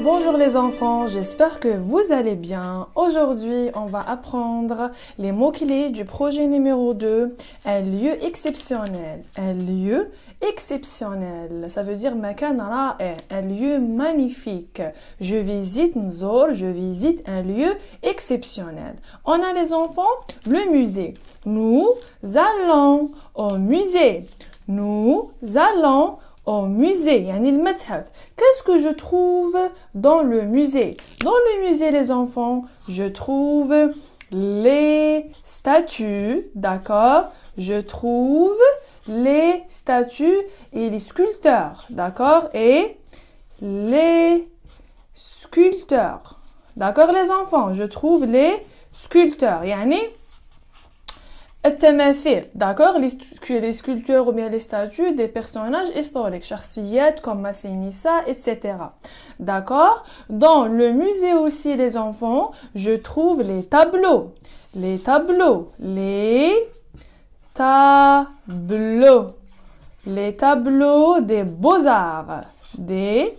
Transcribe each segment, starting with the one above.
Bonjour les enfants, j'espère que vous allez bien. Aujourd'hui, on va apprendre les mots-clés du projet numéro 2, un lieu exceptionnel. Un lieu exceptionnel, ça veut dire makan ra'i, un lieu magnifique. Je visite un lieu exceptionnel. On a les enfants, le musée. Nous allons au musée. Nous allons au musée, yani le متحف. Qu'est-ce que je trouve dans le musée? Dans le musée, les enfants, je trouve les statues, d'accord? Je trouve les statues et les sculpteurs, d'accord? Et les sculpteurs, d'accord les enfants? Je trouve les sculpteurs, yani التماثيل, d'accord, les sculptures ou bien les statues des personnages historiques, شخصيات comme Massénissa, etc. D'accord? Dans le musée aussi, les enfants, je trouve les tableaux. Les tableaux. Les tableaux. Les tableaux des beaux-arts. Des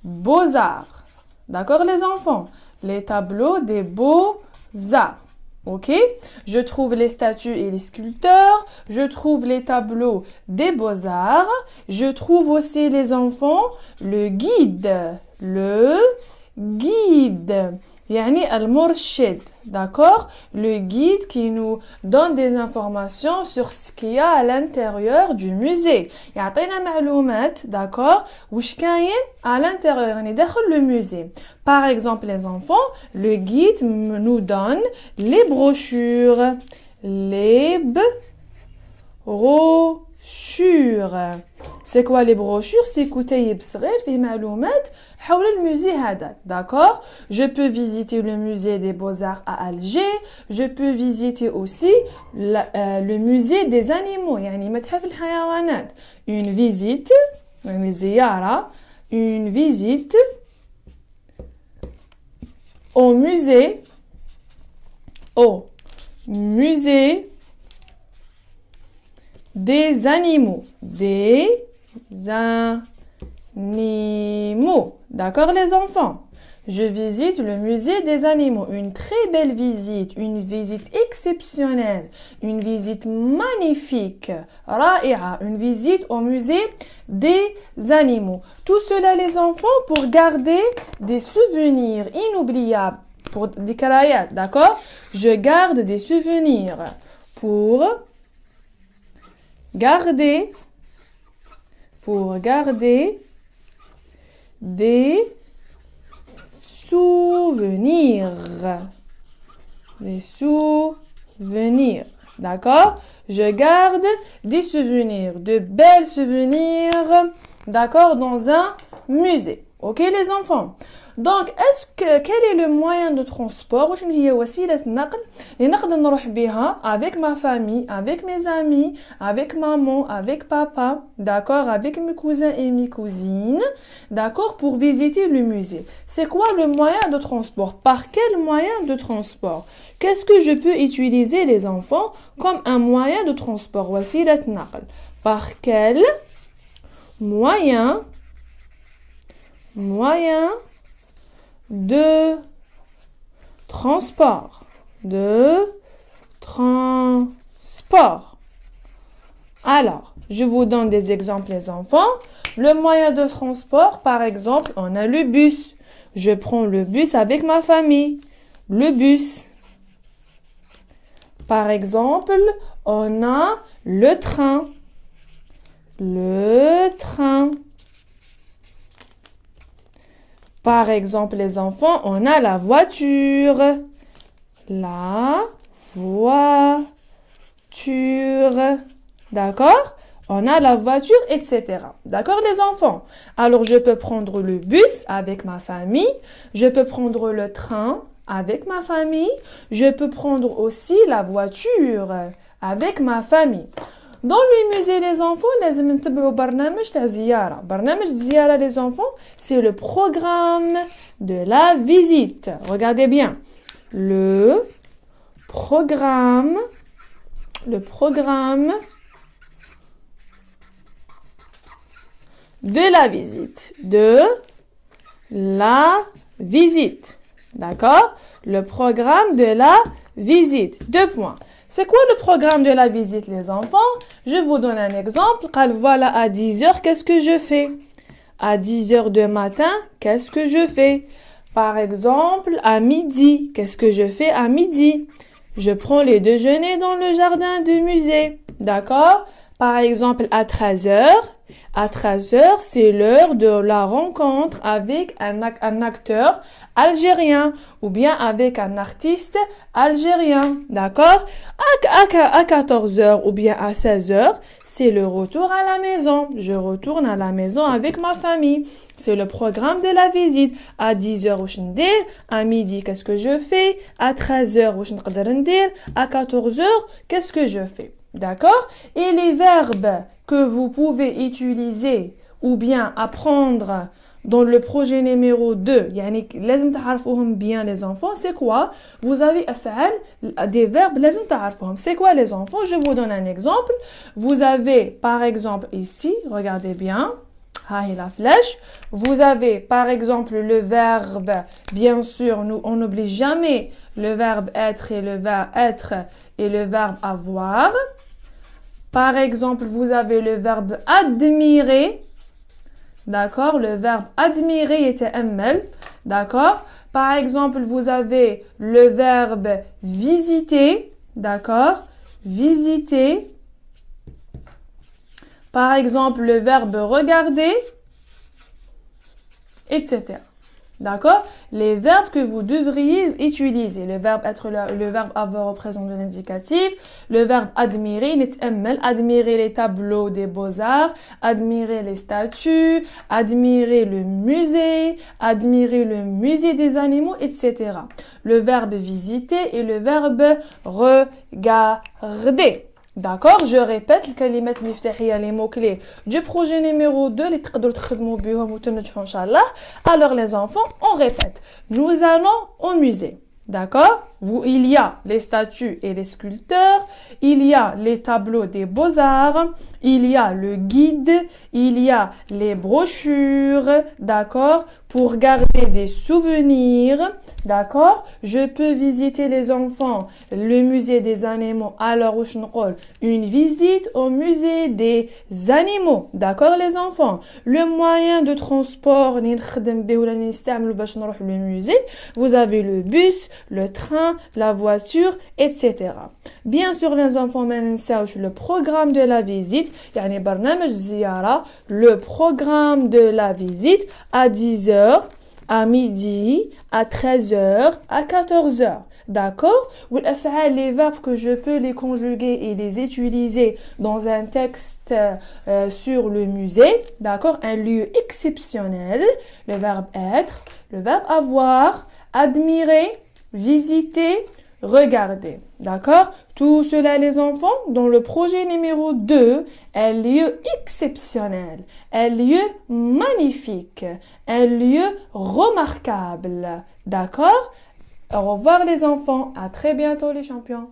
beaux-arts. D'accord, les enfants? Les tableaux des beaux-arts. Ok, je trouve les statues et les sculpteurs, je trouve les tableaux des beaux-arts, je trouve aussi les enfants, le guide, yani al-murshid, d'accord? Le guide qui nous donne des informations sur ce qu'il y a à l'intérieur du musée. يعطينا معلومات, d'accord? وش كاين à l'intérieur, يعني داخل le musée. Par exemple, les enfants, le guide nous donne les brochures. Les brochures. C'est quoi les brochures? C'est كتيب صغير فيه معلومات حول المusée هذا, d'accord? Je peux visiter le musée des Beaux-Arts à Alger. Je peux visiter aussi le musée des animaux, يعني متحف الحيوانات. Une visite, une visite au musée des animaux. Des animaux. D'accord, les enfants? Je visite le musée des animaux. Une très belle visite. Une visite exceptionnelle. Une visite magnifique. Ra'i'a. Une visite au musée des animaux. Tout cela, les enfants, pour garder des souvenirs inoubliables. Pour des karayat, d'accord? Je garde des souvenirs. Pour garder des souvenirs. Des souvenirs. D'accord? Je garde des souvenirs, de belles souvenirs, d'accord, dans un musée. Ok, les enfants? Donc, quel est le moyen de transport? وشنو هي وسيلة النقل اللي نقدر نروح بها avec ma famille, avec mes amis, avec maman, avec papa, d'accord, avec mes cousins et mes cousines, d'accord, pour visiter le musée. C'est quoi le moyen de transport? Par quel moyen de transport? Qu'est-ce que je peux utiliser, les enfants, comme un moyen de transport? وسيلة النقل. Par quel moyen de transport. Alors, je vous donne des exemples, les enfants. Le moyen de transport, par exemple, on a le bus. Je prends le bus avec ma famille. Le bus. Par exemple, on a le train. Le train. Par exemple, les enfants, on a la voiture. La voiture. D'accord? On a la voiture, etc. D'accord, les enfants? Alors, je peux prendre le bus avec ma famille. Je peux prendre le train avec ma famille. Je peux prendre aussi la voiture avec ma famille. Dans le musée des enfants, لازم نتبعوا برنامج تاع زيارة. برنامج زيارة les enfants, c'est le programme de la visite. Regardez bien. Le programme de la visite. De la visite. D'accord? Le programme de la visite. 2 points. C'est quoi le programme de la visite, les enfants? Je vous donne un exemple. Voilà, à 10 heures, qu'est-ce que je fais? À 10 heures de matin, qu'est-ce que je fais? Par exemple, à midi, qu'est-ce que je fais à midi? Je prends les déjeuners dans le jardin du musée. D'accord? Par exemple, à 13 heures. À 13 heures, c'est l'heure de la rencontre avec un acteur algérien ou bien avec un artiste algérien. D'accord? À 14 heures ou bien à 16 heures, c'est le retour à la maison. Je retourne à la maison avec ma famille. C'est le programme de la visite. À 10 heures, à midi, qu'est-ce que je fais? À 13 heures, à 14 heures, qu'est-ce que je fais? D'accord? Et les verbes que vous pouvez utiliser ou bien apprendre dans le projet numéro 2, يعني لازم تعرفوهم bien les enfants, c'est quoi? Vous avez أفعال, des verbes لازم تعرفوهم. C'est quoi les enfants? Je vous donne un exemple. Vous avez par exemple ici, regardez bien, هاي la flèche. Vous avez par exemple le verbe, bien sûr, on n'oublie jamais le verbe être et le verbe être et le verbe avoir. Par exemple, vous avez le verbe admirer. D'accord? Le verbe admirer était ML. D'accord? Par exemple, vous avez le verbe visiter. D'accord? Visiter. Par exemple, le verbe regarder, etc. D'accord? Les verbes que vous devriez utiliser. Le verbe être, le verbe avoir représente l'indicatif. Le verbe admirer, admirer les tableaux des beaux-arts, admirer les statues, admirer le musée des animaux, etc. Le verbe visiter et le verbe regarder. D'accord? Je répète les mots-clés du projet numéro 2. Alors les enfants, on répète. Nous allons au musée. D'accord? Il y a les statues et les sculpteurs, il y a les tableaux des beaux-arts, il y a le guide, il y a les brochures, d'accord? Pour garder des souvenirs, d'accord? Je peux visiter les enfants, le musée des animaux. Alors, une visite au musée des animaux, d'accord les enfants? Le moyen de transport, le musée, vous avez le bus, le train, la voiture, etc. Bien sûr, les enfants, le programme de la visite, le programme de la visite à 10 heures, à midi, à 13 heures, à 14 heures. D'accord? Les verbes que je peux les conjuguer et les utiliser dans un texte sur le musée. D'accord? Un lieu exceptionnel. Le verbe être, le verbe avoir, admirer, visiter, regarder. D'accord? Tout cela, les enfants, dans le projet numéro 2, un lieu exceptionnel, un lieu magnifique, un lieu remarquable. D'accord? Au revoir les enfants. À très bientôt les champions.